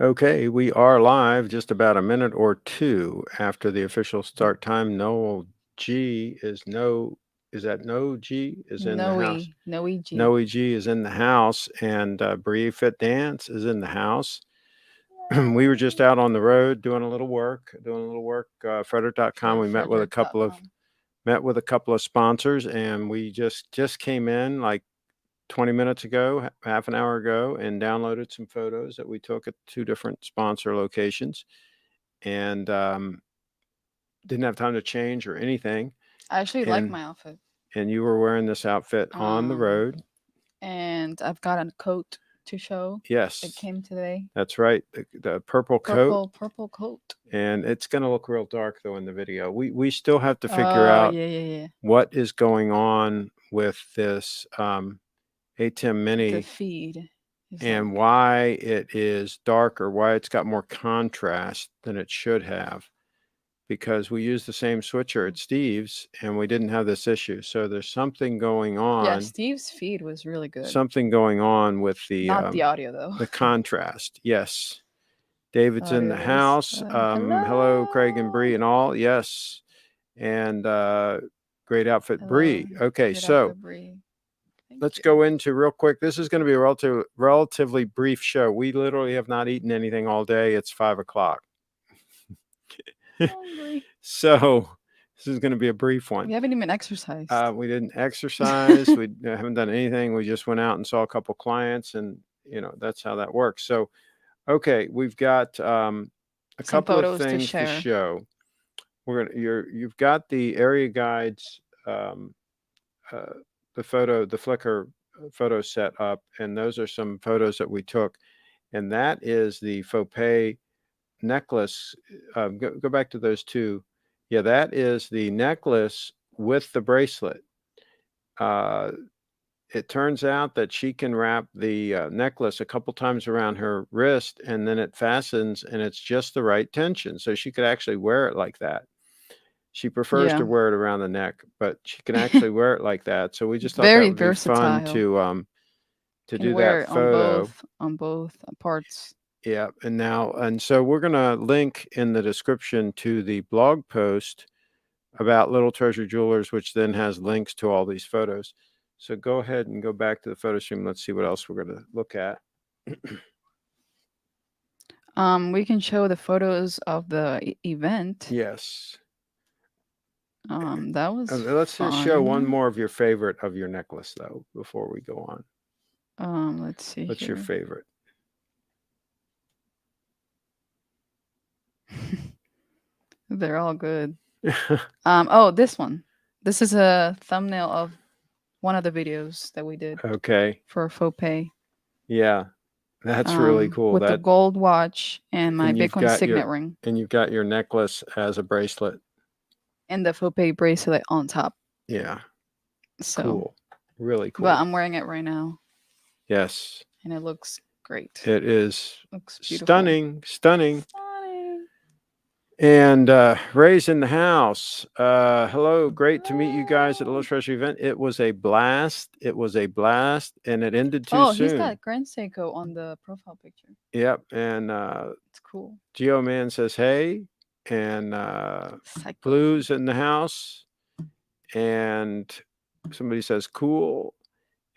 Okay, we are live just about a minute or two after the official start time. Noel G is is that No G is in the house. Noe G. Noe G is in the house, and Bree Fit Dance is in the house. We were just out on the road doing a little work, Frederick.com. For We Frederick.com. met with a couple of sponsors, and we just came in like 20 minutes ago, half an hour ago, and downloaded some photos that we took at two different sponsor locations, and didn't have time to change or anything. I actually like And my outfit. you were wearing this outfit on the Um, road. and I've got a coat to show. It Yes, came today. that's right. The purple coat, Purple coat. and it's going to look real dark though in the video. We still have to figure Oh out yeah, yeah, yeah. what is going on with this ATEM The Mini feed is and like why it is darker, why it's got more contrast than it should have, because we used the same switcher at Steve's and we didn't have this issue. So there's yeah. Steve's feed was really good. something going on with Not the audio though. the contrast. Yes. David's in the Audio was house. Hello, Craig and hello. Bree and all. Yes. And great outfit, Hello. Bree. Okay, Good so outfit, Bree. Thank let's you. go into real quick. This is going to be a relatively brief show. We literally have not eaten anything all day. It's 5 o'clock. Hungry. So this is going to be a brief one. We haven't even exercised. We didn't exercise. We haven't done anything. We just went out and saw a couple clients, and that's how that works. So, okay, we've got a Some couple of photos to things to share. show. You've got the area guides, uh, the Flickr photo set up, and those are some photos that we took, and that is the faux pay necklace. Go back to those two. Yeah, that is the necklace with the bracelet. Uh, it turns out that she can wrap the necklace a couple times around her wrist, and then it fastens, and it's just the right tension. So she could actually wear it like that. She prefers Yeah. to wear it around the neck, but she can actually wear it like that. So we just It's thought that very would be fun versatile. to Can do wear that it photo. on both parts. Yeah, and so we're gonna link in the description to the blog post about Little Treasure Jewelers, which then has links to all these photos. So go ahead and go back to the photo stream. Let's see what else we're going to look at. We can show the photos of the event. Yes. That was Let's just show one fun. more of your favorite of your necklace, though, before we go on. Let's see What's your here. favorite? They're all good. Oh, this one. This is a thumbnail of one of the videos that we did Okay. for faux pay. Yeah, that's really cool. With the That gold watch and my and Bitcoin signet ring you've got your necklace as a bracelet. and the faux pay bracelet on top. Yeah, So, cool. Really but cool. I'm wearing it right now, Yes. and it looks great. It is Looks beautiful. stunning, stunning. Stunning. And Ray's in the house. Hello, great to meet you guys at the Little Treasure event. It was a blast. It was a blast, and it ended too Oh, he's soon. got Grand Seiko on the profile picture. Yep. And It's cool. Geo Man says hey, and Psycho. Blue's in the house, and somebody says cool.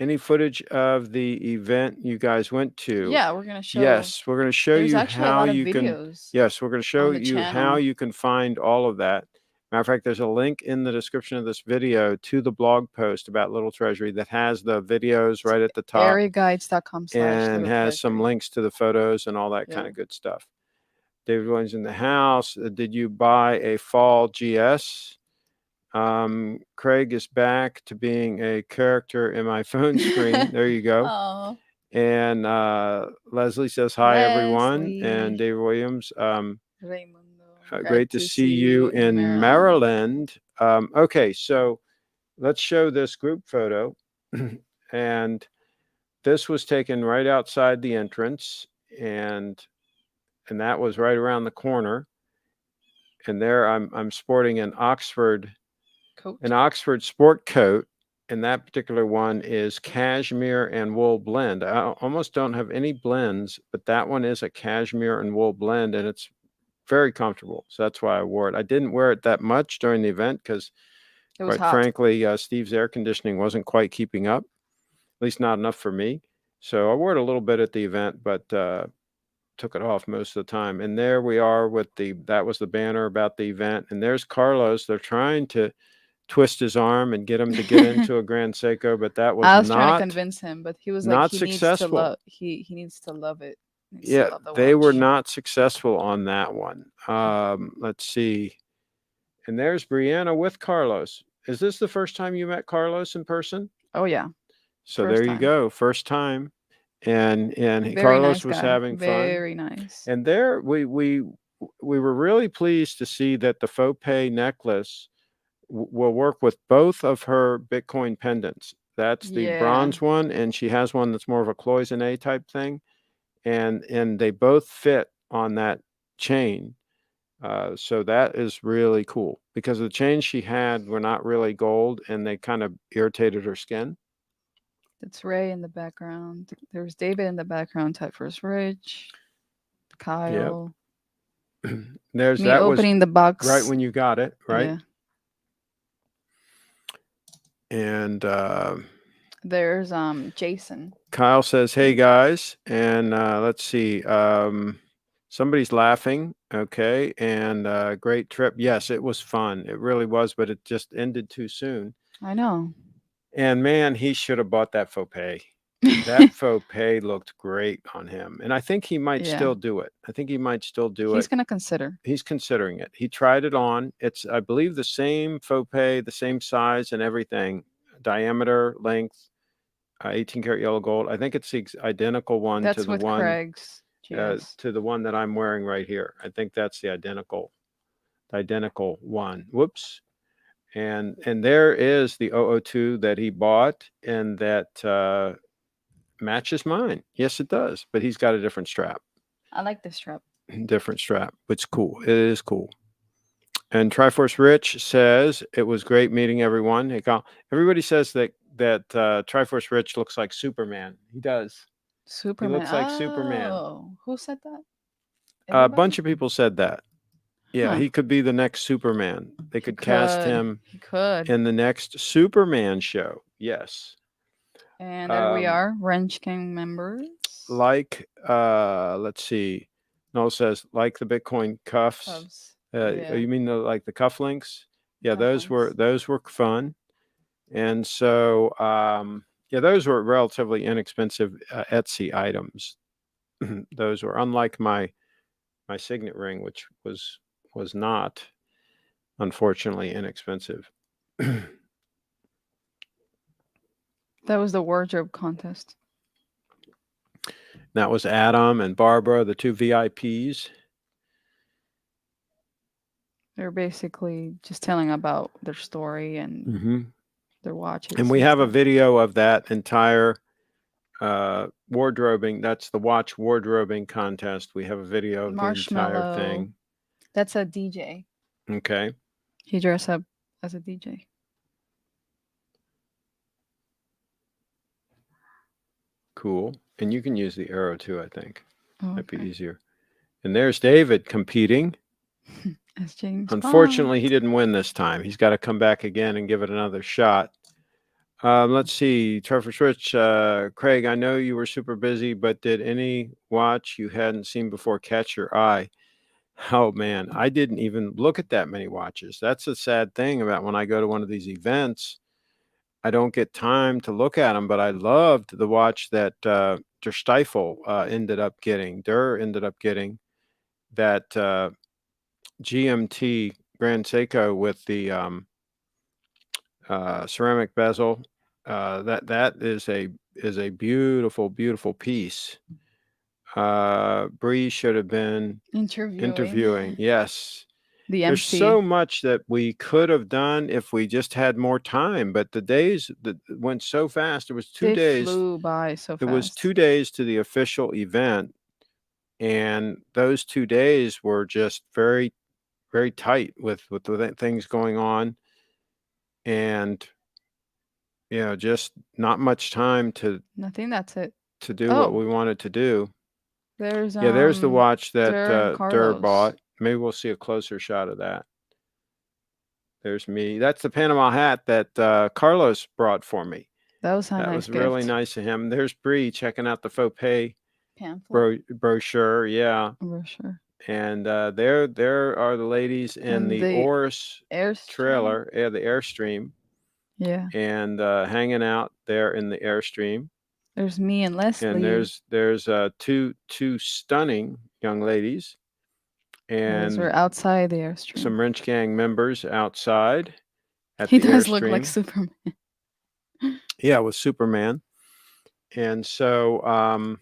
Any footage of the event you guys went to? Yeah, we're gonna show. Yes, we're going to show There's you actually a how lot of you can. videos Yes, we're going to show on the you how channel. you can find all of that. Matter of fact, there's a link in the description of this video to the blog post about Little Treasury that has the videos right at the top areaguides.com/little and has some treasury. links to the photos and all that kind Yeah. of good stuff. David Williams in the house. Did you buy a fall GS? Craig is back to being a character in my phone screen. There you go. Oh, And Leslie says hi everyone. And Leslie. David Williams, Raimundo. great Glad to to see see you you in in Maryland. Maryland. Okay, so let's show this group photo. And this was taken right outside the entrance, and that was right around the corner. And there I'm sporting an Oxford Coat. sport coat. and that particular one is cashmere and wool blend. I almost don't have any blends, but that one is a cashmere and wool blend, and it's very comfortable. So that's why I wore it. I didn't wear it that much during the event because, It was quite hot. frankly, Steve's air conditioning wasn't quite keeping up, at least not enough for me. So I wore it a little bit at the event, but took it off most of the time. And there we are with that was the banner about the event. And there's Carlos. They're trying to twist his arm and get him to get into a Grand Seiko, but that was I was trying to not convince him, but he was like, not he needs to successful. love. He needs to love it. He needs to Yeah, love the they were watch. not successful on that one. Let's see. And there's Brianna with Carlos. Is this the first time you met Carlos in person? Oh yeah, So first there you time. go, first time. And Very Carlos nice was guy. having fun. Very nice. And there we were really pleased to see that the faux pay necklace will work with both of her Bitcoin pendants. That's the Yeah. bronze one, and she has one that's more of a cloisonne type thing, and they both fit on that chain. So that is really cool because the chains she had were not really gold, and they kind of irritated her skin. That's Ray in the background. There's David in the background. Type first Rich. Kyle. There's Me that was opening the box. right when you got it, right? Yeah. And There's Jason. Kyle says, "Hey guys," and let's see. Somebody's laughing. Okay, and great trip. Yes, it was fun. It really was, but it just ended too soon. I know. And man, he should have bought that faux pay. That faux pay looked great on him, and I think he might Yeah. still do it. I think he might still do He's it. gonna consider. He's considering it. He tried it on. It's, I believe, the same faux pay, the same size and everything, diameter, length, 18 karat yellow gold. I think it's the identical one That's to the with one Craig's. Yes. to the one that I'm wearing right here. I think that's the identical one. Whoops. And there is the 002 that he bought, and that matches mine. Yes, it does. But he's got a different strap. I like this strap. Different strap. It's cool. It is cool. And Triforce Rich says it was great meeting everyone. Hey, everybody says that Triforce Rich looks like Superman. He does. Superman. He looks like Superman. Oh, who said that? A bunch of people said that. Yeah, Huh. he could be the next Superman. They could cast him He could. in the next Superman show. Yes. And there we are, Wrench King members. Like, let's see. Noel says, like the Bitcoin cuffs. Yeah. You mean like the cufflinks? Yeah, those were fun. And so, yeah, those were relatively inexpensive Etsy items. Those were, unlike my signet ring, which was not, unfortunately, inexpensive. That was the wardrobe contest. That was Adam and Barbara, the two VIPs. They're basically just telling about their story and their watches. And we have a video of that entire wardrobing. That's the watch wardrobing contest. We have a video of the entire thing. That's a DJ. Okay. He dressed up as a DJ. Cool. And you can use the arrow too, I think. Might be easier. And there's David competing. As James Unfortunately, he didn't win this time. He's got to come back again and give it another shot. Let's see. Trevor Rich, Craig, I know you were super busy, but did any watch you hadn't seen before catch your eye? Oh, man, I didn't even look at that many watches. That's the sad thing about when I go to one of these events. I don't get time to look at them, but I loved the watch that Der ended up getting. That GMT Grand Seiko with the ceramic bezel. That is a beautiful, beautiful piece. Bree should have been interviewing. Yes. There's so much that we could have done if we just had more time, but the days that went so fast. There was 2 days. They flew by so fast. There was 2 days to the official event, and those 2 days were just very, very tight with the things going on. And just not much time I think that's it. to do what Oh, we wanted to do. there's Yeah, there's the watch that Dur and Durr Carlos. bought. Maybe we'll see a closer shot of that. There's me. That's the Panama hat that Carlos brought for me. That was a That nice was gift. really nice of him. There's Bree checking out the faux pay Pamphlet. brochure. Yeah. Brochure. And there are the ladies in And the the Oris Airstream. trailer, the Airstream, Yeah. and hanging out there in the Airstream. There's me and Leslie. And there's two stunning young ladies, Those and were outside the Airstream. some Wrench Gang members outside at He the does Airstream. look like Superman. Yeah, with Superman. And so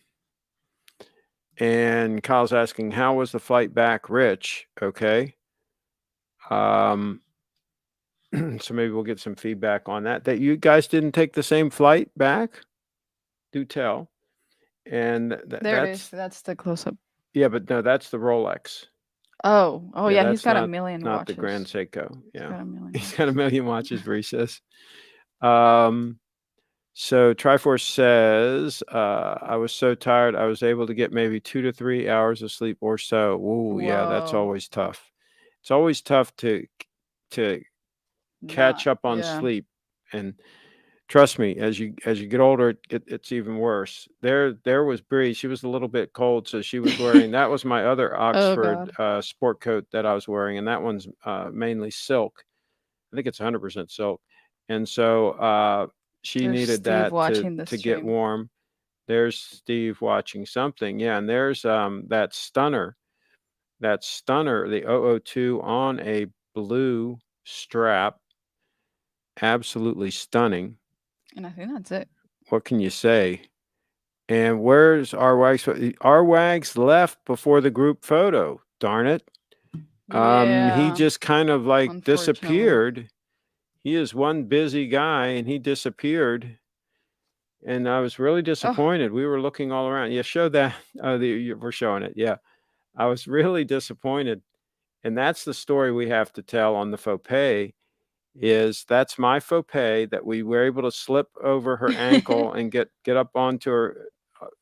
and Kyle's asking, how was the flight back, Rich? Okay. So maybe we'll get some feedback on that. That you guys didn't take the same flight back? Do tell. And there it is. That's the close-up. Yeah, but no, that's the Rolex. Oh, yeah, he's got not, a million not watches. the Grand Seiko. Yeah. He's got a million watches, Bree says. So Triforce says, I was so tired, I was able to get maybe 2 to 3 hours of sleep or so. Ooh, yeah, that's always tough. It's always tough to catch up on sleep. And trust me, as you get older, it's even worse. There was Bree. She was a little bit cold, so she was wearing, that was my other Oxford sport coat that I was wearing, and that one's mainly silk. I think it's 100% silk. And so she needed that to get warm. There's Steve watching something. Yeah, and there's that stunner, the 002 on a blue strap. Absolutely stunning. And I think that's it. What can you say? And where's our Wags? Our Wags left before the group photo. Darn it. He just kind of like disappeared. He is one busy guy and he disappeared. And I was really disappointed. We were looking all around. Yeah, show that. We're showing it. Yeah. I was really disappointed. And that's the story we have to tell on the faux pay. That's my faux pay that we were able to slip over her ankle and get up onto her.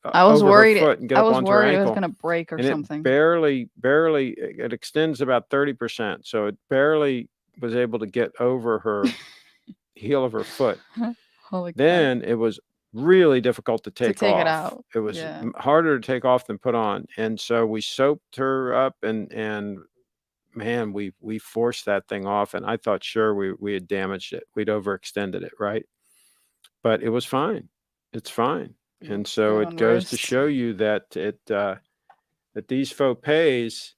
I was worried. Her foot and get up onto her ankle. It was going to break or something. It extends about 30%. So it barely was able to get over her heel of her foot. Then it was really difficult to take off. It out. It was harder to take off than put on. And so we soaped her up and man, we forced that thing off, and I thought sure we had damaged it. We'd overextended it, right? But it was fine. It's fine. And so it goes to show you that that these faux pays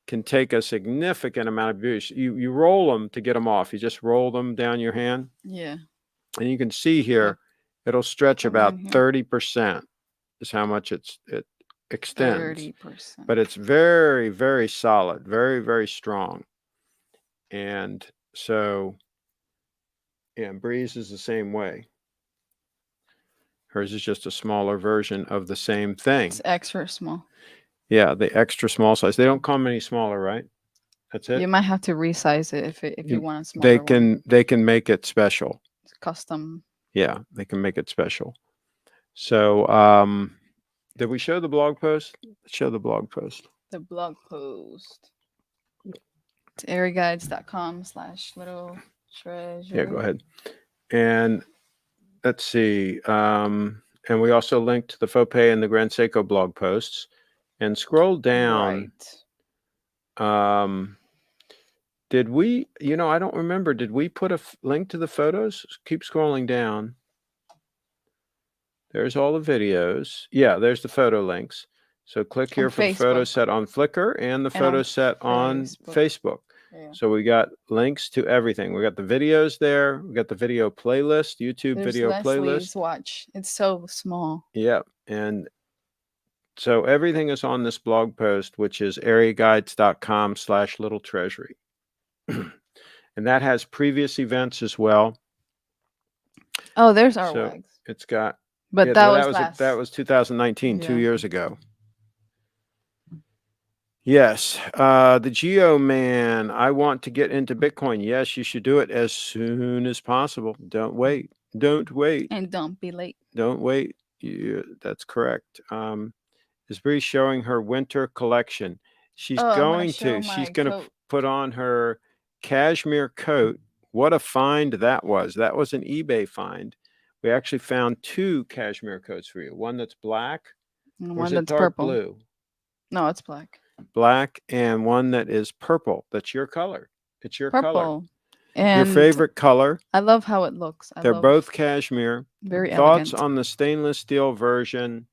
can take a significant amount of abuse. You roll them to get them off. You just roll them down your hand. Yeah. And you can see here, it'll stretch about 30% is how much it extends. 30%. But it's very, very solid, very, very strong. And so, yeah, Breeze is the same way. Hers is just a smaller version of the same thing. It's extra small. Yeah, the extra small size. They don't come any smaller, right? That's it. You might have to resize it if you want a smaller They can make it special. It's custom. Yeah, they can make it special. So, did we show the blog post? Show the blog post. The blog post. It's airguides.com/little-treasure. Yeah, go ahead. And let's see. And we also linked to the faux pay and the Grand Seiko blog posts. And scroll down. Did we, I don't remember. Did we put a link to the photos? Keep scrolling down. There's all the videos. Yeah, there's the photo links. So click here for the photo set on Flickr and the photo set on Facebook. Yeah. So we got links to everything. We got the videos there. We got the video playlist, YouTube video playlist. Watch. It's so small. Yeah. And so everything is on this blog post, which is areaguides.com/little-treasury. And that has previous events as well. Oh, there's our Wags. It's got, but that was 2019, 2 years ago. Yes. The Geo Man, I want to get into Bitcoin. Yes, you should do it as soon as possible. Don't wait. Don't wait. And don't be late. Don't wait. That's correct. Is Bree showing her winter collection? She's Oh, I'm gonna going show to. She's my going to coat. put on her cashmere coat. What a find that was. That was an eBay find. We actually found 2 cashmere coats for you. One that's black, And or one is it that's dark purple. blue? No, it's black. Black, and one that is purple. That's your color. It's your color. Purple. And Your favorite color. I love how it looks. They're both cashmere. Very Thoughts elegant. on the stainless steel version?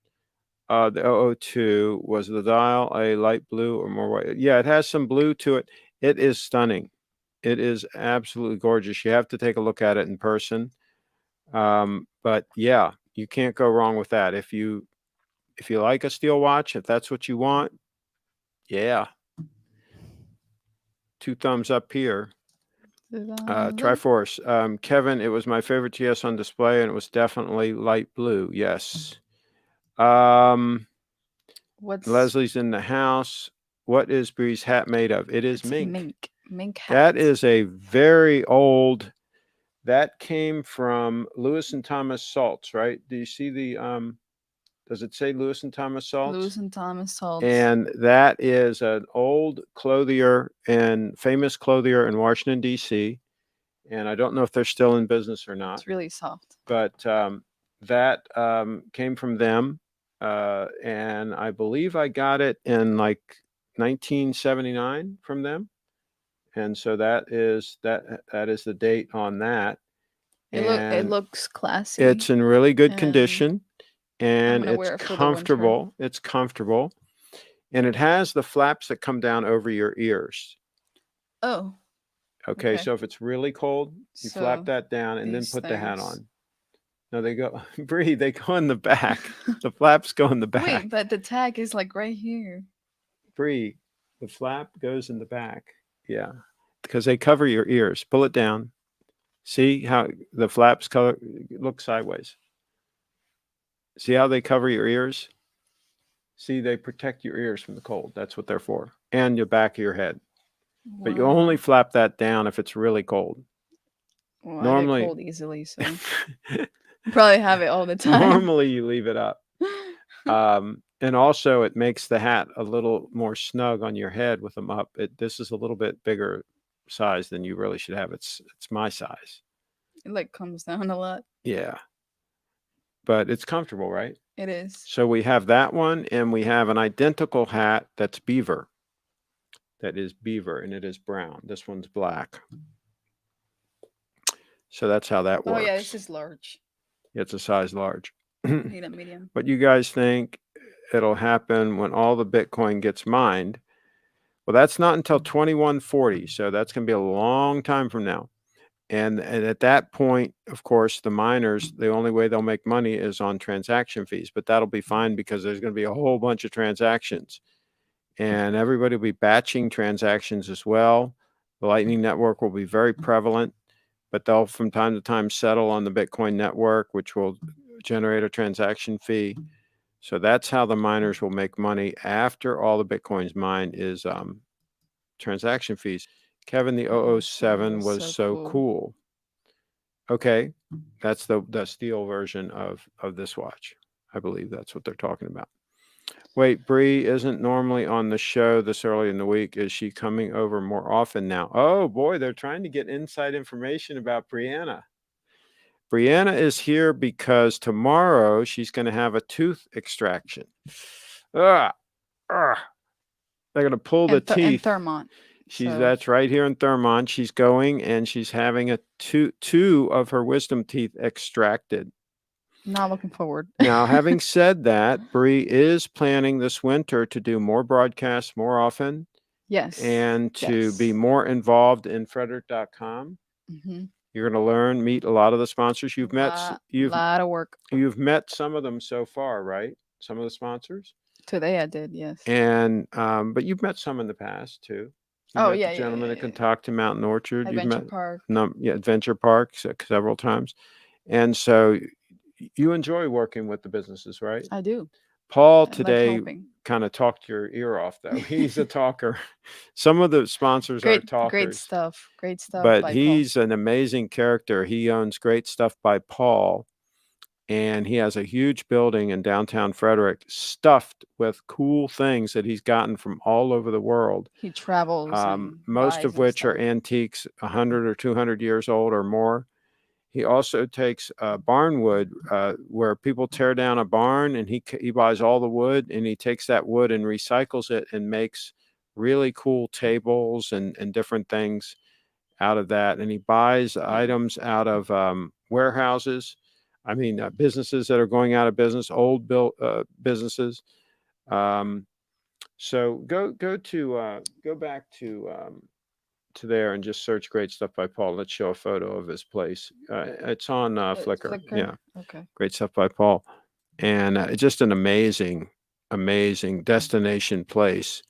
The 002, was the dial a light blue or more white? Yeah, it has some blue to it. It is stunning. It is absolutely gorgeous. You have to take a look at it in person. But yeah, you can't go wrong with that. If you like a steel watch, if that's what you want, yeah. 2 thumbs up here. Triforce. Kevin, it was my favorite TS on display, and it was definitely light blue. Yes. Leslie's in the house. What is Bree's hat made of? It is mink. Mink hat. That is a very old. That came from Lewis and Thomas Salts, right? Do you see the does it say Lewis and Thomas Salts? Lewis and Thomas Salts. And that is an old clothier and famous clothier in Washington, D.C. And I don't know if they're still in business or not. It's really soft. But that came from them. And I believe I got it in like 1979 from them. And so that is the date on that. It looks classy. It's in really good condition, and it's comfortable. It's comfortable, and it has the flaps that come down over your ears. Oh. Okay. So if it's really cold, you flap that down and then put the hat on. No, they go, Bree, they go in the back. The flaps go in the back. Wait, but the tag is like right here. Bree, the flap goes in the back. Yeah, because they cover your ears. Pull it down. See how the flaps look sideways. See how they cover your ears? See, they protect your ears from the cold. That's what they're for. And the back of your head. Wow. But you only flap that down if it's really cold. Well, normally, I get cold easily, so probably have it all the time. Normally you leave it up. And also it makes the hat a little more snug on your head with them up. This is a little bit bigger size than you really should have. It's my size. It like comes down a lot. Yeah. But it's comfortable, right? It is. So we have that one, and we have an identical hat that's beaver. That is beaver, and it is brown. This one's black. So that's how that works. Oh yeah, this is large. It's a size large. Need a medium. What you guys think it'll happen when all the Bitcoin gets mined? Well, that's not until 2140, so that's going to be a long time from now. And at that point, of course, the miners, the only way they'll make money is on transaction fees, but that'll be fine because there's going to be a whole bunch of transactions, and everybody will be batching transactions as well. The Lightning Network will be very prevalent, but they'll from time to time settle on the Bitcoin network, which will generate a transaction fee. So that's how the miners will make money after all the Bitcoins mined is transaction fees. Kevin, the 007 was so cool. Okay, that's the steel version of this watch. I believe that's what they're talking about. Wait, Bree isn't normally on the show this early in the week. Is she coming over more often now? Oh boy, they're trying to get inside information about Brianna. Brianna is here because tomorrow she's going to have a tooth extraction. They're going to pull the teeth. In Thurmont. That's right here in Thurmont. She's going and she's having two of her wisdom teeth extracted. Not looking forward. Now, having said that, Bree is planning this winter to do more broadcasts more often. Yes. And to be more involved in Frederick.com. Mm-hmm. You're going to meet a lot of the sponsors you've met. A lot of work. You've met some of them so far, right? Some of the sponsors. Today I did, yes. And but you've met some in the past too. The gentleman that can talk to Mountain Orchard. Adventure Park. Adventure Park several times. And so you enjoy working with the businesses, right? I do. Paul today kind of talked your ear off, though. He's a talker. Some of the sponsors are Great talkers, stuff. Great stuff but by Paul. he's an amazing character. He owns Great Stuff by Paul, and he has a huge building in downtown Frederick stuffed with cool things that he's gotten from all over the world. He travels and Most buys of and which are stuff. antiques, 100 or 200 years old or more. He also takes barn wood, where people tear down a barn, and he buys all the wood, and he takes that wood and recycles it and makes really cool tables and different things out of that. And he buys items out of warehouses. I mean, businesses that are going out of business, old built businesses. Um, so go back to there and just search Great Stuff by Paul. Let's show a photo of his place. It's on Flickr. Flickr. Yeah, Okay. Great Stuff by Paul, and it's just an amazing destination place.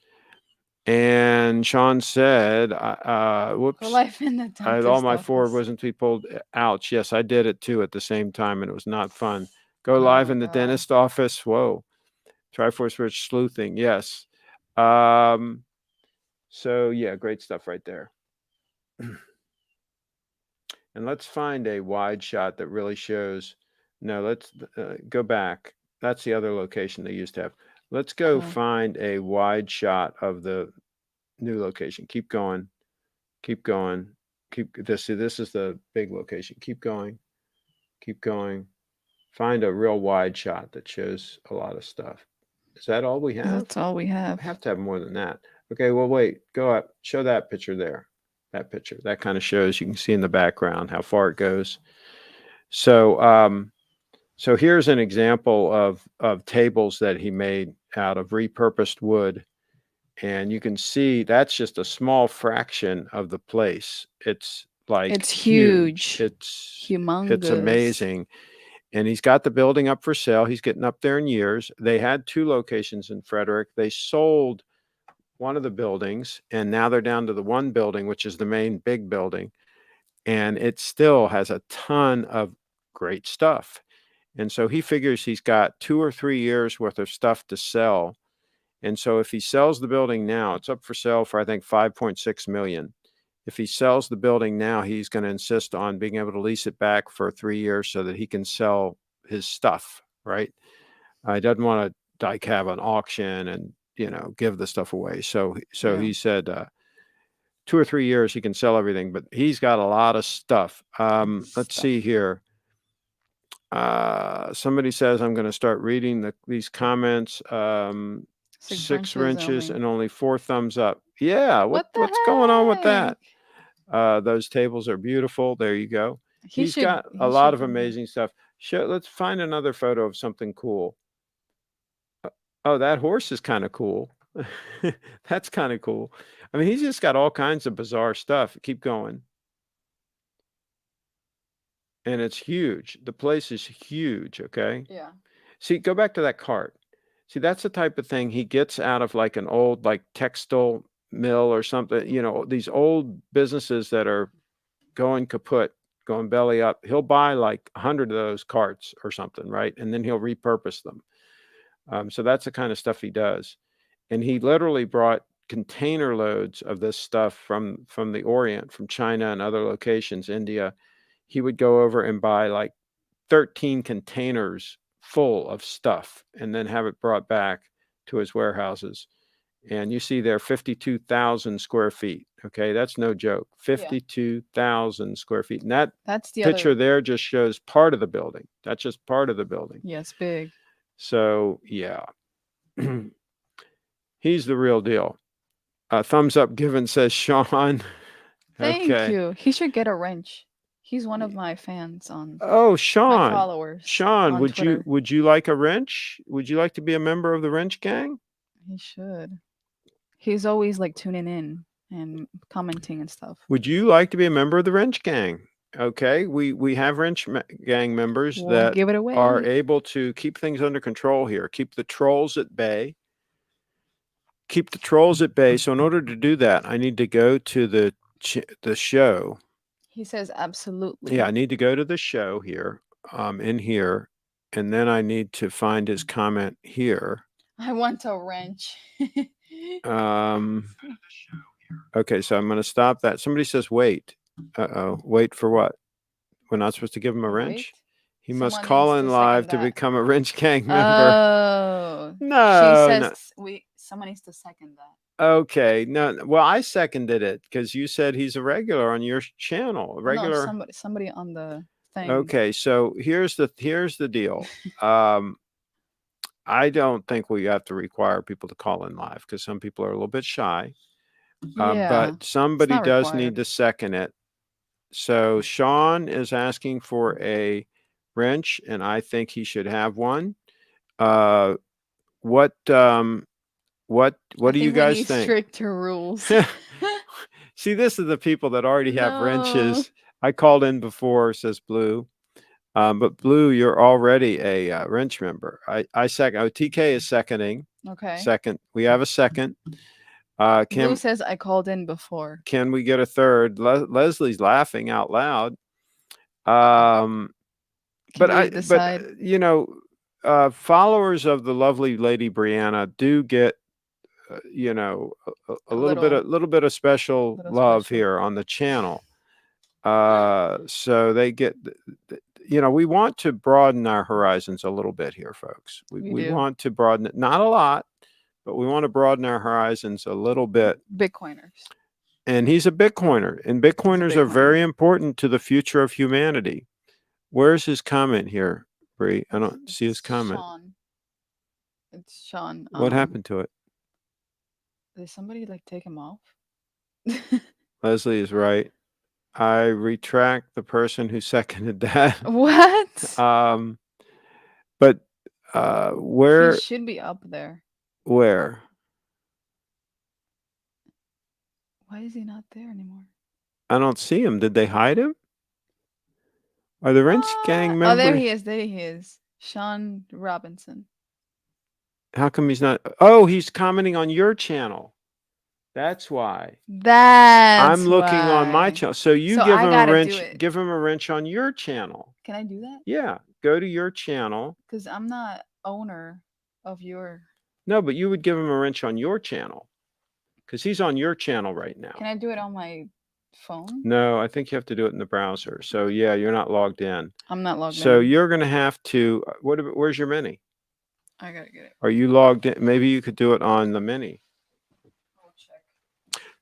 And Sean said, For "Whoops, life in the I had all dentist my forward office. wasn't to be pulled. Ouch! Yes, I did it too at the same time, and it was not fun. Go live Oh in the God. dentist office. Whoa, Triforce Rich sleuthing. Yes. Um, so yeah, great stuff right there." And let's find a wide shot that really shows. No, let's go back. That's the other location they used to have. Let's go Okay. find a wide shot of the new location. Keep going. Keep going. Keep this. See, this is the big location. Keep going. Keep going. Find a real wide shot that shows a lot of stuff. Is that all we have? That's all we have. We have to have more than that. Okay, well, wait. Go up. Show that picture there. That picture. That kind of shows, you can see in the background how far it goes. So here's an example of tables that he made out of repurposed wood, and you can see that's just a small fraction of the place. It's like It's huge. It's Humongous. amazing. And he's got the building up for sale. He's getting up there in years. They had 2 locations in Frederick. They sold one of the buildings, and now they're down to the one building, which is the main big building. And it still has a ton of great stuff. And so he figures he's got 2 or 3 years worth of stuff to sell. And so if he sells the building now, it's up for sale for, I think, 5.6 million. If he sells the building now, he's going to insist on being able to lease it back for 3 years so that he can sell his stuff, right? He doesn't want to like have an auction and, give the stuff away. So Yeah. he said 2 or 3 years he can sell everything, but he's got a lot of stuff. Let's see here. Somebody says I'm going to start reading these comments. 6 wrenches and only 4 thumbs up. Yeah, what's going on with that? Those tables are beautiful. There you go. He's got a lot of amazing stuff. Let's find another photo of something cool. Oh, that horse is kind of cool. That's kind of cool. I mean, he's just got all kinds of bizarre stuff. Keep going. And it's huge. The place is huge, okay? Yeah. See, go back to that cart. See, that's the type of thing he gets out of like an old like textile mill or something, these old businesses that are going kaput, going belly up. He'll buy like 100 of those carts or something, right? And then he'll repurpose them. So that's the kind of stuff he does. And he literally brought container loads of this stuff from the Orient, from China and other locations, India. He would go over and buy like 13 containers full of stuff and then have it brought back to his warehouses. And you see there 52,000 square feet. Okay, that's no joke. 52,000 square feet. And that's the picture there just shows part of the building. That's just part of the building. Yeah, it's big. So yeah, he's the real deal. Thumbs up given, says Sean. Thank you. He should get a wrench. He's one of my fans on. Oh, Sean. My followers. Sean, on Twitter. would you like a wrench? Would you like to be a member of the wrench gang? He should. He's always like tuning in and commenting and stuff. Would you like to be a member of the wrench gang? Okay, we have wrench gang members that give it away. Are able to keep things under control here, keep the trolls at bay. So in order to do that, I need to go to the show. He says absolutely. Yeah, I need to go to the show here, in here, and then I need to find his comment here. I want a wrench. Um, okay, so I'm going to stop that. Somebody says wait. Wait for what? We're not supposed to give him a wrench? Wait. He must Someone needs call to in live second to that. become a wrench gang member. Oh. She No, no. says someone needs to second that. Okay, no. Well, I seconded it because you said he's a regular on your channel. A Well, no, regular. somebody on the thing. Okay, so here's the deal. I don't think we have to require people to call in live because some people are a little bit shy. Yeah. But somebody not does required. need to second it. So Sean is asking for a wrench, and I think he should have one. What do you guys think? Stricter rules. See, this is the people that already have No. wrenches. I called in before, says Blue. But Blue, you're already a wrench member. I second. Oh, TK is seconding. Okay. Second. We have a second. Blue says I called in before. Can we get a third? Leslie's laughing out loud. Can But you decide? you know, followers of the lovely Lady Brianna do get you know, a little bit of special love here on the channel. So they get, we want to broaden our horizons a little bit here, folks. We want to broaden it, not a lot, but we want to broaden our horizons a little bit. Bitcoiners. And he's a Bitcoiner, and Bitcoiners are very important to the future of humanity. Where's his comment here, Bree? I don't see his comment. Sean. It's Sean. What happened to it? Did somebody take him off? Leslie is right. I retract the person who seconded that. What? But where? He should be up there. Where? Why is he not there anymore? I don't see him. Did they hide him? Are the wrench gang members? Oh, there he is. There he is. Sean Robinson. How come he's not? Oh, he's commenting on your channel. That's why. I'm looking on my channel. So give him a wrench. Give him a wrench on your channel. Can I do that? Yeah. Go to your channel. Because I'm not owner of your. No, but you would give him a wrench on your channel. Because he's on your channel right now. Can I do it on my phone? No, I think you have to do it in the browser. So yeah, you're not logged in. I'm not logged in. So you're going to have to. Where's your mini? I gotta get it. Are you logged in? Maybe you could do it on the mini.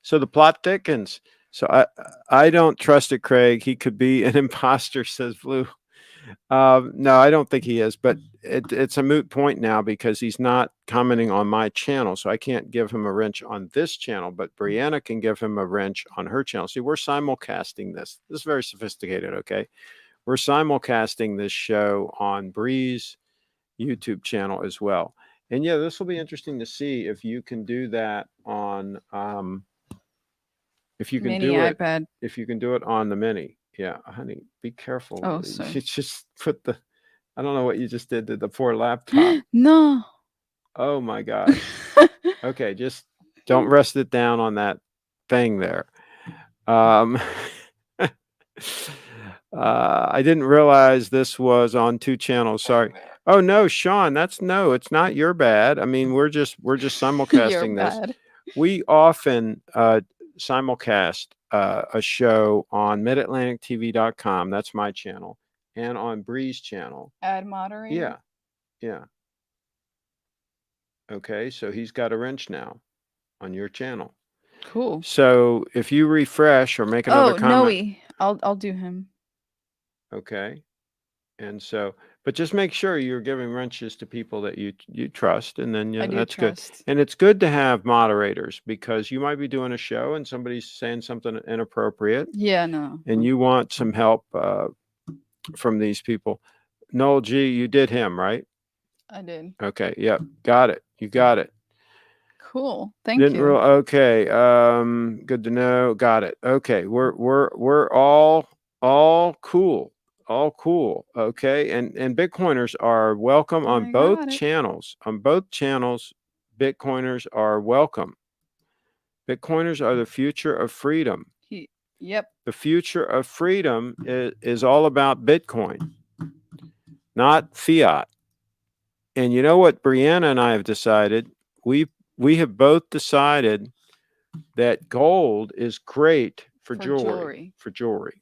So the plot thickens. So I don't trust it, Craig. He could be an imposter, says Blue. No, I don't think he is, but it's a moot point now because he's not commenting on my channel. So I can't give him a wrench on this channel, but Brianna can give him a wrench on her channel. See, we're simulcasting this. This is very sophisticated, okay? We're simulcasting this show on Bree's YouTube channel as well. And yeah, this will be interesting to see if you can do that on if you can mini do it iPad. If you can do it on the mini. Yeah, honey, be careful. Oh, sorry. You just put the I don't know what you just did to the poor laptop. No. Oh my gosh. Okay, just don't rest it down on that thing there. I didn't realize this was on 2 channels. Sorry. Oh no, Sean, it's not your bad. I mean, we're just simulcasting this. We often simulcast a show on midatlantictv.com. That's my channel, and on Bree's channel. Ad moderator. Yeah. Okay, so he's got a wrench now on your channel. Cool. So if you refresh or make another comment. Noe. I'll do him. Okay. And so, but just make sure you're giving wrenches to people that you trust, and then that's good. And it's good to have moderators because you might be doing a show and somebody's saying something inappropriate. Yeah, no. And you want some help from these people. Noel G, you did him, right? I did. Okay. Yep. Got it. You got it. Cool. Thank you. Okay. Good to know. Got it. Okay. We're all cool. All cool. Okay. And Bitcoiners are welcome on both channels. On both channels, Bitcoiners are welcome. Bitcoiners are the future of freedom. Yep. The future of freedom is all about Bitcoin, not fiat. And you know what Brianna and I have decided? We have both decided that gold is great for jewelry. For jewelry.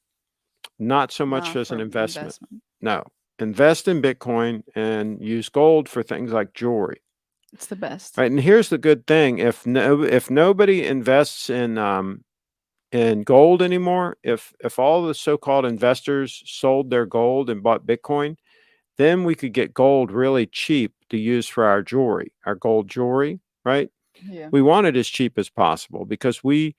Not so much Not as an for investment. No. Invest in Bitcoin and use gold for things like jewelry. It's the best. Right. And here's the good thing. If nobody invests in gold anymore, if all the so-called investors sold their gold and bought Bitcoin, then we could get gold really cheap to use for our jewelry, our gold jewelry, right? Yeah. We want it as cheap as possible because I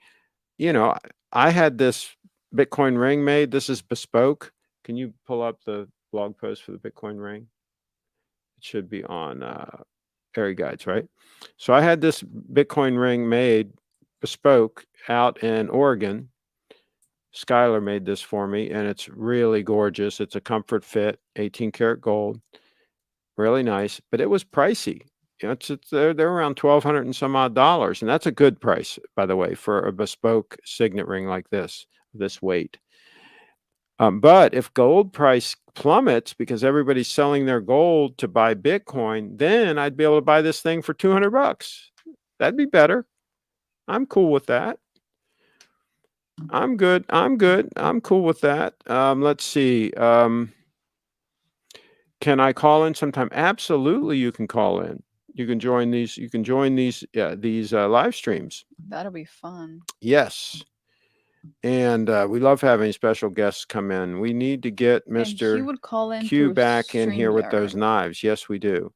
had this Bitcoin ring made. This is bespoke. Can you pull up the blog post for the Bitcoin ring? It should be on Area Guides, right? So I had this Bitcoin ring made bespoke out in Oregon. Skylar made this for me, and it's really gorgeous. It's a comfort fit, 18 karat gold, really nice, but it was pricey. They're around $1,200 and some odd dollars, and that's a good price, by the way, for a bespoke signet ring like this weight. But if gold price plummets because everybody's selling their gold to buy Bitcoin, then I'd be able to buy this thing for $200. That'd be better. I'm cool with that. I'm good. I'm cool with that. Let's see. Can I call in sometime? Absolutely, you can call in. You can join these. You can join these live streams. That'll be fun. Yes, and we love having special guests come in. We need to get Mr. Q back in here with those knives. Yes, we do.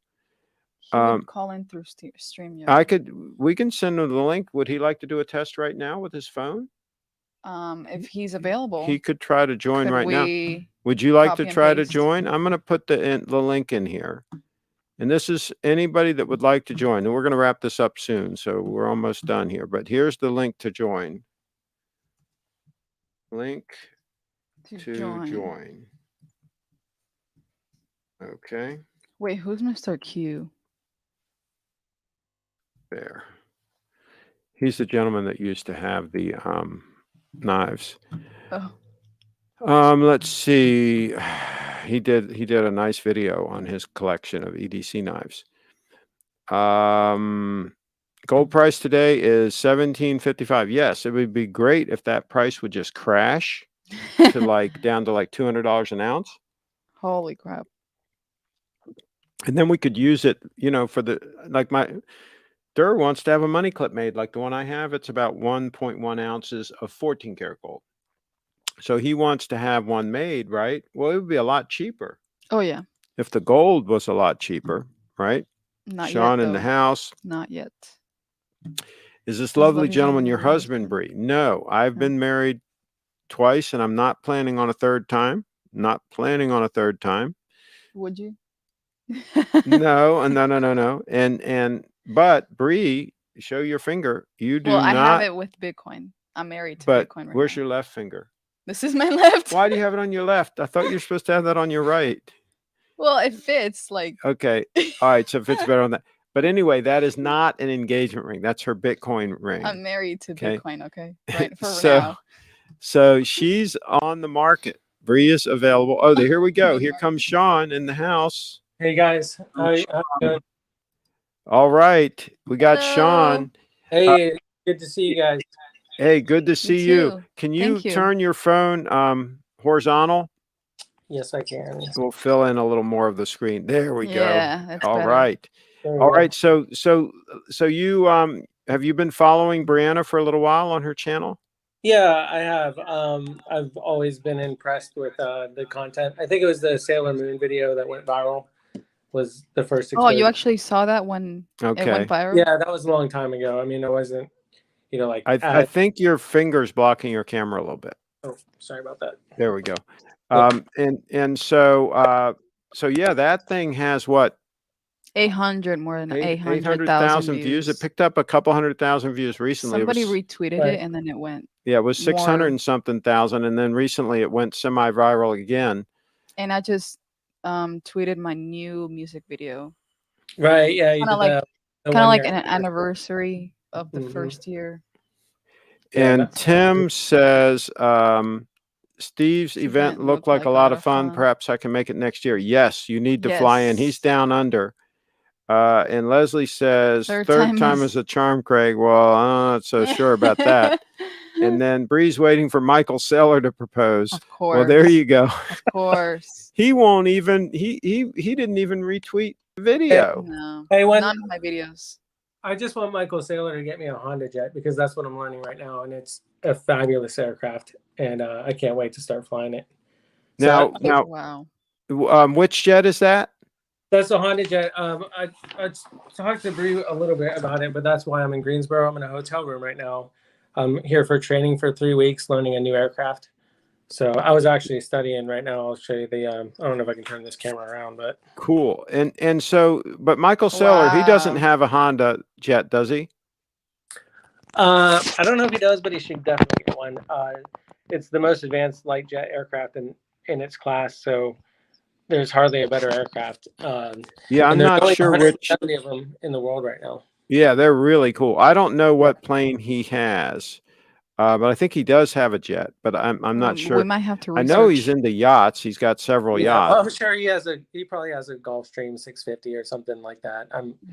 He would call in through StreamYard. We can send him the link. Would he like to do a test right now with his phone? If he's available, he could try to join right now. Would you like to try to join? I'm going to put the link in here. And this is anybody that would like to join. And we're going to wrap this up soon, so we're almost done here. But here's the link to join. Link to join. Okay. Wait, who's Mr. Q? There. He's the gentleman that used to have the knives. Oh. Let's see. He did a nice video on his collection of EDC knives. Gold price today is $1,755. Yes, it would be great if that price would just crash to down to $200 an ounce. Holy crap. And then we could use it, for my Durr wants to have a money clip made like the one I have. It's about 1.1 ounces of 14 karat gold. So he wants to have one made, right? Well, it would be a lot cheaper. Oh, yeah. If the gold was a lot cheaper, right? Not Sean yet, in the house. Not yet. Is this lovely gentleman your husband, Bree? No, I've been married twice, and I'm not planning on a third time. Not planning on a third time. Would you? No. But Bree, show your finger. You do not. Well, I have it with Bitcoin. I'm married to Bitcoin right where's now. your left finger? This is my left. Why do you have it on your left? I thought you were supposed to have that on your right. Well, it fits Okay. All right. So it fits better on that. But anyway, that is not an engagement ring. That's her Bitcoin ring. I'm married to Bitcoin. Okay. Right. For now. So she's on the market. Bree is available. Oh, here we go. Here comes Sean in the house. Hey guys. How you doing? All right. We got Sean. Hey, good to see you guys. Hey, good to see you. Can you turn your phone horizontal? Yes, I can. We'll fill in a little more of the screen. There we go. Yeah, that's all better. Right. All right. So you have you been following Brianna for a little while on her channel? Yeah, I have. I've always been impressed with the content. I think it was the Sailor Moon video that went viral. Was the first exposure. Oh, you actually saw that when it went viral? Yeah, that was a long time ago. I mean, it wasn't, I think your finger's blocking your camera a little bit. Oh, sorry about that. There we go. So yeah, that thing has what? 800,000 views. It picked up a couple 100,000 views recently. Somebody retweeted it and then it went. Yeah, it was 600 and something thousand, and then recently it went semi-viral again. And I just tweeted my new music video. Right. Yeah. Kind of like an anniversary of the first year. And Tim says, Steve's event looked like a lot of fun. Perhaps I can make it next year. Yes, you need to fly in. He's down under. And Leslie says, Third third time time is- is a charm, Craig. Well, I'm not so sure about that. And then Bree's waiting for Michael Saylor to propose. Of course. Well, there you go. Of course. He won't even, he didn't even retweet the video. No. Hey, when None of my videos. I just want Michael Saylor to get me a Honda Jet because that's what I'm learning right now, and it's a fabulous aircraft, and I can't wait to start flying it. So Now, Wow. which jet is that? that's a Honda Jet. I talked to Bree a little bit about it, but that's why I'm in Greensboro. I'm in a hotel room right now. I'm here for training for 3 weeks, learning a new aircraft. So I was actually studying right now. I'll show you the. I don't know if I can turn this camera around, but Cool. And so, but Michael Saylor, he doesn't Wow. have a Honda jet, does he? I don't know if he does, but he should definitely get one. It's the most advanced light jet aircraft in its class, so there's hardly a better aircraft. Yeah, I'm and there's not only sure which. 170 of them in the world right now. Yeah, they're really cool. I don't know what plane he has, but I think he does have a jet, but I'm not We sure. might have to I research. know he's into yachts. He's got several Yeah, yachts. I'm sure he probably has a Gulfstream 650 or something like that.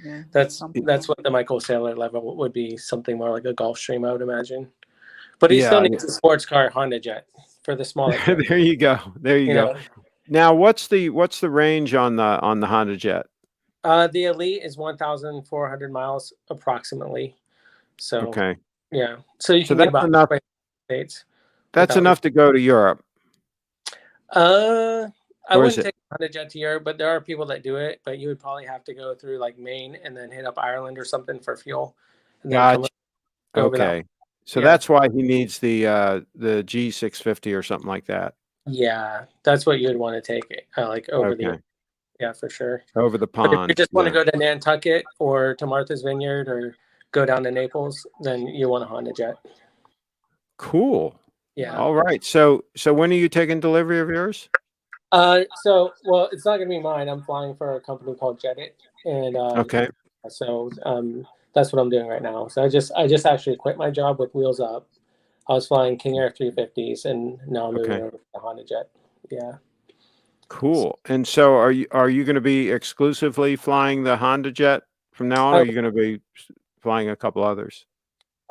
Yeah, That's something. what the Michael Saylor level would be, something more like a Gulfstream, I would imagine. But he Yeah, still needs a sports car Honda Jet for the smaller. jet, There you go. There you go. know? Now, what's the range on the Honda Jet? The Elite is 1,400 miles approximately. So Okay, yeah, so you so can get that's about enough. 20 states. That's without- enough to go to Europe. I Or is wouldn't it? take a Honda Jet to Europe, but there are people that do it. But you would probably have to go through like Maine and then hit up Ireland or something for fuel, and then come Gotcha. over that. Okay, so Yeah. that's why he needs the G650 or something like that. Yeah, that's what you would want to take it like over Okay, yeah, for sure. over the But if you pond. just want to Yeah. go to Nantucket or to Martha's Vineyard or go down to Naples, then you want a Honda Jet. Cool. Yeah. All right. So when are you taking delivery of yours? Well, it's not gonna be mine. I'm flying for a company called Jetit, and Okay. so that's what I'm doing right now. So I just actually quit my job with Wheels Up. I was flying King Air 350s, and now I'm moving Okay. over to the Honda Jet. Yeah. Cool. And so are you going to be exclusively flying the Honda Jet from now on, or are you going to be flying a couple others?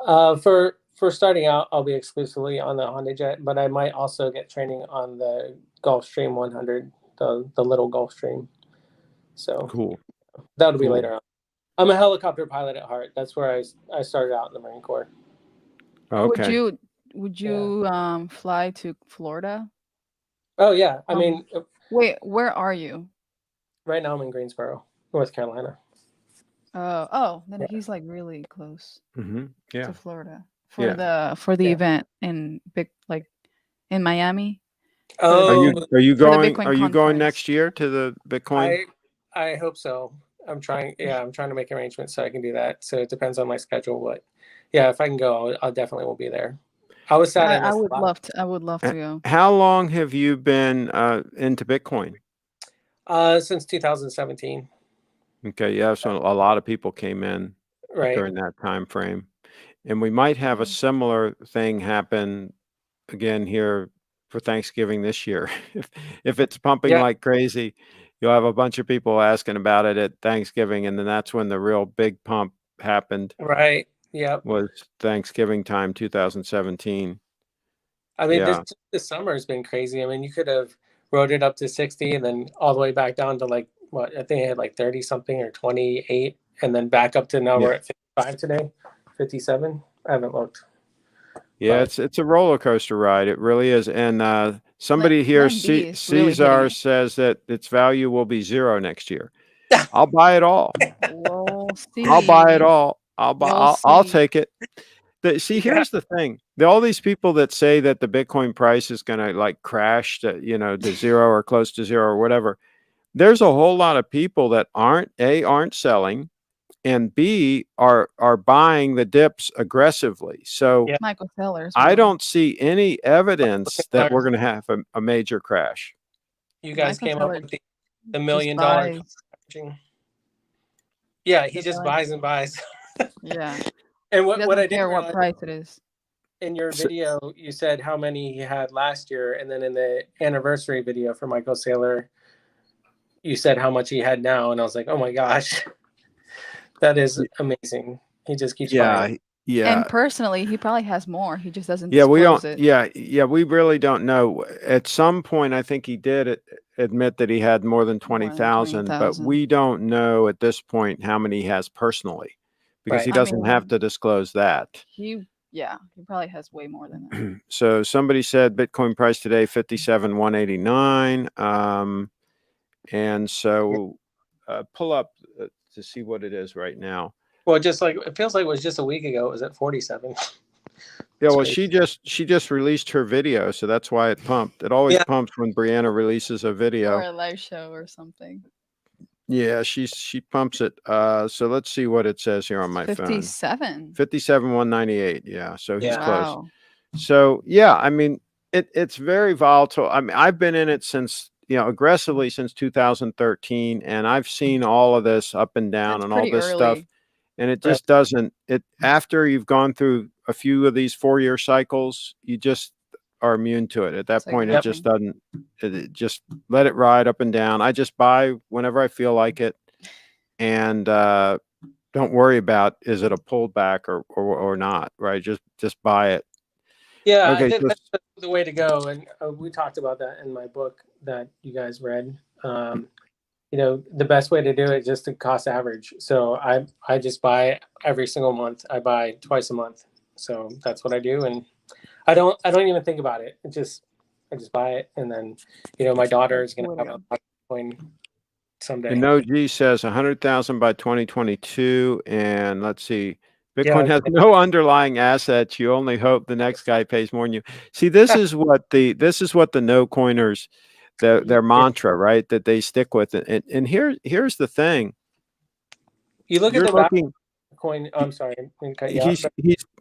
For starting out, I'll be exclusively on the Honda Jet, but I might also get training on the Gulfstream 100, the little Gulfstream. So Cool. that'll be Cool. later on. I'm a helicopter pilot at heart. That's where I started out in the Marine Corps. Okay. Would you fly to Florida? Oh yeah, I mean, Wait, where are you? right now I'm in Greensboro, North Carolina. Then Yeah. he's like really close Yeah. to Florida Yeah. for the Yeah. event in in Miami. Oh, Are you For the going Bitcoin are you going conference. next year to the Bitcoin? I hope so. I'm trying to make arrangements so I can do that. So it depends on my schedule, but yeah, if I can go, I'll definitely will be there. I was sad I missed would a lot. love to. I would love to go. How long have you been into Bitcoin? Since 2017, Okay, yeah, so a lot of people came in right? during that time frame. And we might have a similar thing happen again here for Thanksgiving this year. If it's pumping Yeah. like crazy, you'll have a bunch of people asking about it at Thanksgiving, and then that's when the real big pump happened, Right. Yep. was Thanksgiving time 2017. I mean, Yeah. this summer has been crazy. I mean, you could have rode it up to 60 and then all the way back down to like what I think it had like 30 something or 28, and then back up to now Yeah. we're at 55 today, 57. I haven't looked. Yeah, But it's a roller coaster ride. It really is. And somebody here, Plan B is really Caesar, hitting it. says that its value will be 0 next year. I'll buy it all. We'll see. I'll buy it all. I'll see. take it. See, here's the thing. All these people that say that the Bitcoin price is going to like crash to 0 or close to 0 or whatever. There's a whole lot of people that aren't selling, and B are buying the dips aggressively. So Yeah. Michael Sellers. I don't see any evidence that we're going to have a major crash. you guys Michael came up Teller with the $1 just million buys. packaging. Yeah, he Just just buys. buys and buys. Yeah. And He what doesn't I didn't care what realize, price it is. in your So- video, you said how many he had last year, and then in the anniversary video for Michael Saylor, you said how much he had now, and I was like, oh my gosh, That is amazing. He just keeps buying. Yeah. And personally, he probably has more. He just doesn't Yeah, we disclose don't. it. Yeah, we really don't know. At some point, I think he did admit that he had more than More than 20,000, but 20,000. we don't know at this point how many he has personally, because Right. he I doesn't have mean, to disclose that. he probably has way more than that. So somebody said Bitcoin price today 57,189, and so pull up to see what it is right now. Well, just like it feels like it was just a week ago. It was at 47. Yeah, well, Sweet. she just released her video, so that's why it pumped. It always Yeah. pumps when Brianna releases a Or video. a live show or something. Yeah, she pumps it. So let's see what it says here on my phone. 57. 57,198. Yeah, so he's Yeah. close. Wow. So yeah, I mean, it's very volatile. I mean, I've been in it since, aggressively since 2013, and I've seen all of this up and down It's and all pretty this stuff. early. And it just doesn't, after you've gone through a few of these 4-year cycles, you just are immune to it. At that It's like point, it just nothing. doesn't, it just let it ride up and down. I just buy whenever I feel like it. And, don't worry about, is it a pullback or not, right? Just buy it. Yeah, Okay. I think that's the way to go. And we talked about that in my book that you guys read. The best way to do it is just to cost average. So I just buy every single month. I buy twice a month. So that's what I do. And I don't even think about it. I just buy it. And then, my daughter is going to have a Bitcoin someday. And OG says 100,000 by 2022. And let's see, Bitcoin has no underlying assets. You only hope the next guy pays more than you. See, this is what the no coiners, their mantra, right? That they stick with it. And here's the thing. You look at the value of coin. I'm sorry.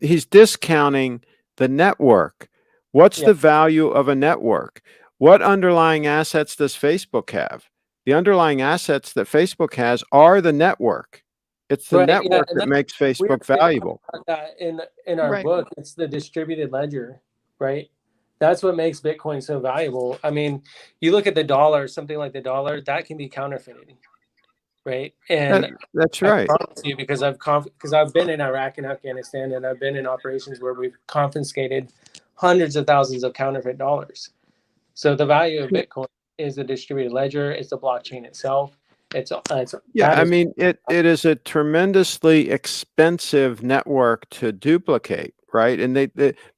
He's discounting the network. What's the value of a network? What underlying assets does Facebook have? The underlying assets that Facebook has are the network. It's the network that makes Facebook valuable. In our book, it's the distributed ledger, right? That's what makes Bitcoin so valuable. I mean, you look at the dollar, something like the dollar, that can be counterfeited, right? And that's right. I promise you, because I've been in Iraq and Afghanistan, and I've been in operations where we've confiscated hundreds of thousands of counterfeit dollars. So the value of Bitcoin is the distributed ledger. It's the blockchain itself. I mean, it is a tremendously expensive network to duplicate, right? And they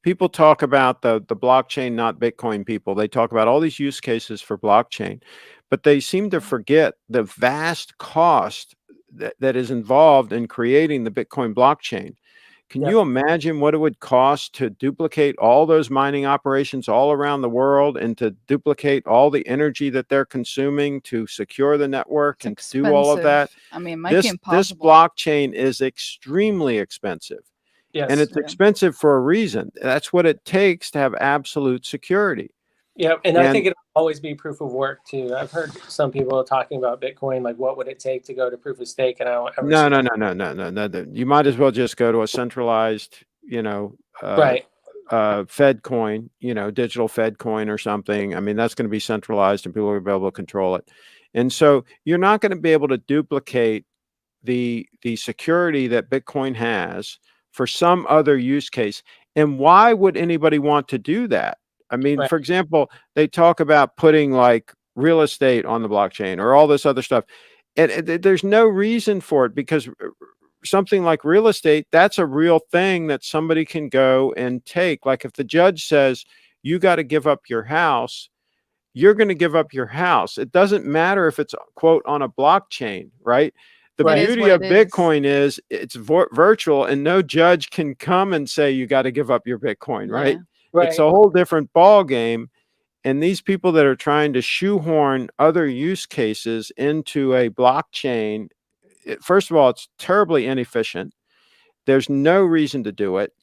people talk about the blockchain, not Bitcoin people. They talk about all these use cases for blockchain, but they seem to forget the vast cost that is involved in creating the Bitcoin blockchain. Can you imagine what it would cost to duplicate all those mining operations all around the world and to duplicate all the energy that they're consuming to secure the network and to do all of that? I mean, it might be impossible. This blockchain is extremely expensive. Yes. And it's expensive for a reason. That's what it takes to have absolute security. Yeah, and I think it'll always be proof of work too. I've heard some people talking about Bitcoin, like what would it take to go to proof of stake, and I don't ever. No. You might as well just go to a centralized, Fed coin, digital Fed coin or something. I mean, that's going to be centralized, and people will be able to control it. And so you're not going to be able to duplicate the security that Bitcoin has for some other use case. And why would anybody want to do that? I mean, for example, they talk about putting like real estate on the blockchain or all this other stuff. And there's no reason for it, because something like real estate, that's a real thing that somebody can go and take. Like if the judge says, you got to give up your house, you're going to give up your house. It doesn't matter if it's, quote, on a blockchain, right? The beauty of Bitcoin is it's virtual, and no judge can come and say you got to give up your Bitcoin, right? It's a whole different ball game. And these people that are trying to shoehorn other use cases into a blockchain, first of all, it's terribly inefficient. There's no reason to do it.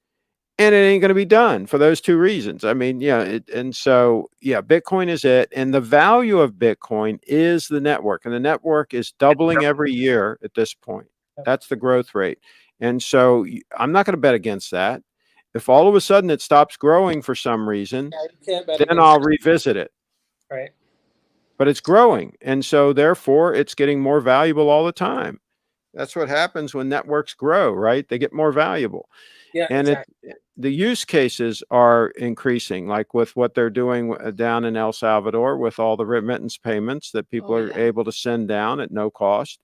And it ain't going to be done for those two reasons. I mean, Bitcoin is it. And the value of Bitcoin is the network. And the network is doubling every year at this point. That's the growth rate. And so I'm not going to bet against that. If all of a sudden it stops growing for some reason, then I'll revisit it. Right. But it's growing. And so therefore it's getting more valuable all the time. That's what happens when networks grow, right? They get more valuable. Yeah, And exactly. the use cases are increasing, like with what they're doing down in El Salvador with all the remittance payments that people Oh, are yeah. able to send down at no cost.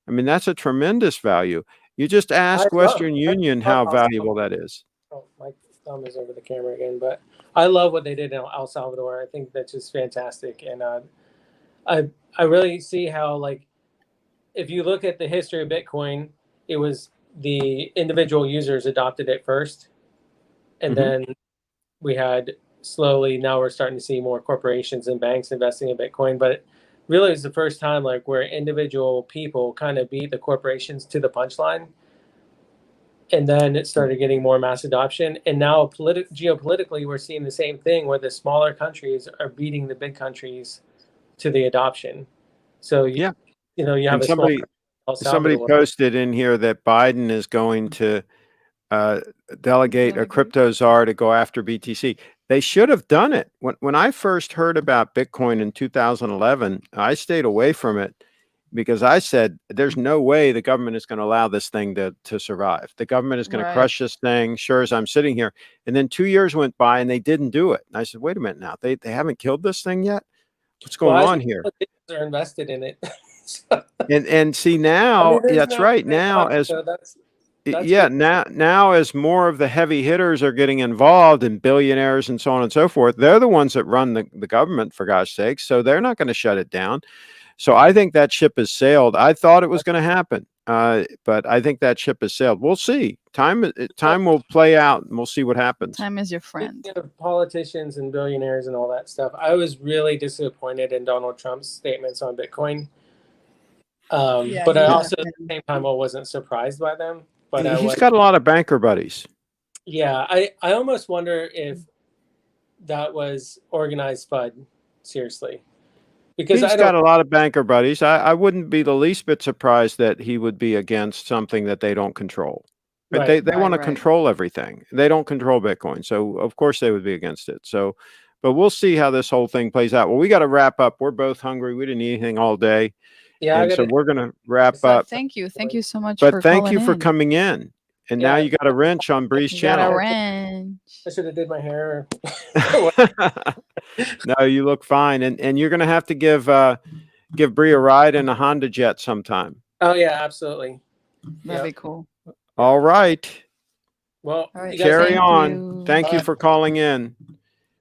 I mean, that's a tremendous value. You just I ask love, Western I Union love how El valuable Salvador. that is. Oh, my thumb is over the camera again, but I love what they did in El Salvador. I think that's just fantastic, and I really see how, like, if you look at the history of Bitcoin, it was the individual users adopted it first, and Mhm. then we had slowly, now we're starting to see more corporations and banks investing in Bitcoin. But really, it's the first time like where individual people kind of beat the corporations to the punchline, and then it started getting more mass adoption. And now geopolitically, we're seeing the same thing where the smaller countries are beating the big countries to the adoption. So Yeah. you know, you have And a small El somebody Salvador. posted in here that Biden is going to uh, delegate a Delegate. crypto czar to go after BTC. They should have done it. When I first heard about Bitcoin in 2011, I stayed away from it because I said, there's no way the government is going to allow this thing to survive. The government is going to Right. crush this thing, sure as I'm sitting here. And then 2 years went by and they didn't do it. And I said, wait a minute now, they haven't killed this thing yet? What's Well, going I on think here? politicians are invested in it. So, And see I now, mean, there's that's no right. way Now about it. as So that's yeah, good. now as more of the heavy hitters are getting involved and billionaires and so on and so forth, they're the ones that run the government, for God's sakes. So they're not going to shut it down. So I think that ship has sailed. I thought it was going to happen, but I think that ship has sailed. We'll see. Time will play out, and we'll see what happens. Time is your friend. Speaking of politicians and billionaires and all that stuff, I was really disappointed in Donald Trump's statements on Bitcoin. Yeah, But he I had also, at the same time, I wasn't surprised by them. But I He's was, got a lot of banker buddies. yeah, I almost wonder if that was organized FUD, seriously, because He's I got don't, a lot of banker buddies. I wouldn't be the least bit surprised that he would be against something that they don't control. But right. they right, want to right. control everything. They don't control Bitcoin. So of course they would be against it. So, but we'll see how this whole thing plays out. Well, we got to wrap up. We're both hungry. We didn't eat anything all day. Yeah, I And got so to. we're going to wrap But up. thank you so much But for thank calling you for in. coming in. And now Yeah, you got a wrench on Bree's You got a channel. wrench. I should have did my hair. No, you look fine. And you're going to have to give Bree a ride in a Honda Jet sometime. Oh yeah, absolutely. That'd Yeah. be cool. All right. Well, All right. you guys Carry Thank on. you. Thank you Bye. for calling in.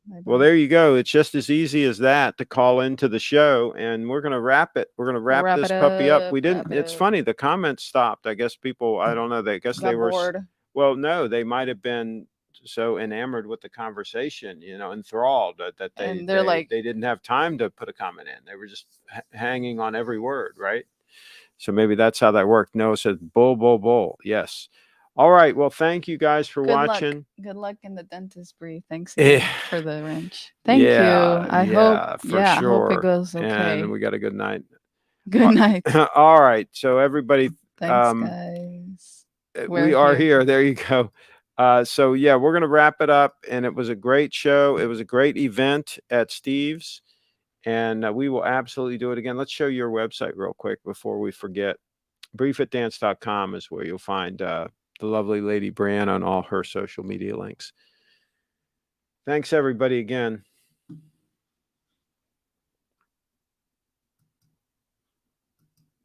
Bye-bye. Well, there you go. It's just as easy as that to call into the show, and we're going to wrap it. We're going to wrap Wrap this it puppy up. up, We didn't. wrap it It's up. funny. The comments stopped. I guess people. I don't know. I guess they Got were. bored. Well, no, they might have been so enamored with the conversation, enthralled that And they're like, they didn't have time to put a comment in. They were just hanging on every word, right? So maybe that's how that worked. Noah said, "Bull, bull, bull." Yes. All right. Well, thank you guys for good luck. watching. Good luck in the dentist, Bree. Thanks Yeah. again for the wrench. Thank you. I hope. For Yeah, I sure. hope it goes okay. And we got a good night. Good night. All right. So everybody, Thanks, guys. we are here. There you go. So yeah, we're gonna wrap it up. And it was a great show. It was a great event at Steve's, and we will absolutely do it again. Let's show your website real quick before we forget. briefitdance.com is where you'll find the lovely lady Brianna on all her social media links. Thanks everybody again.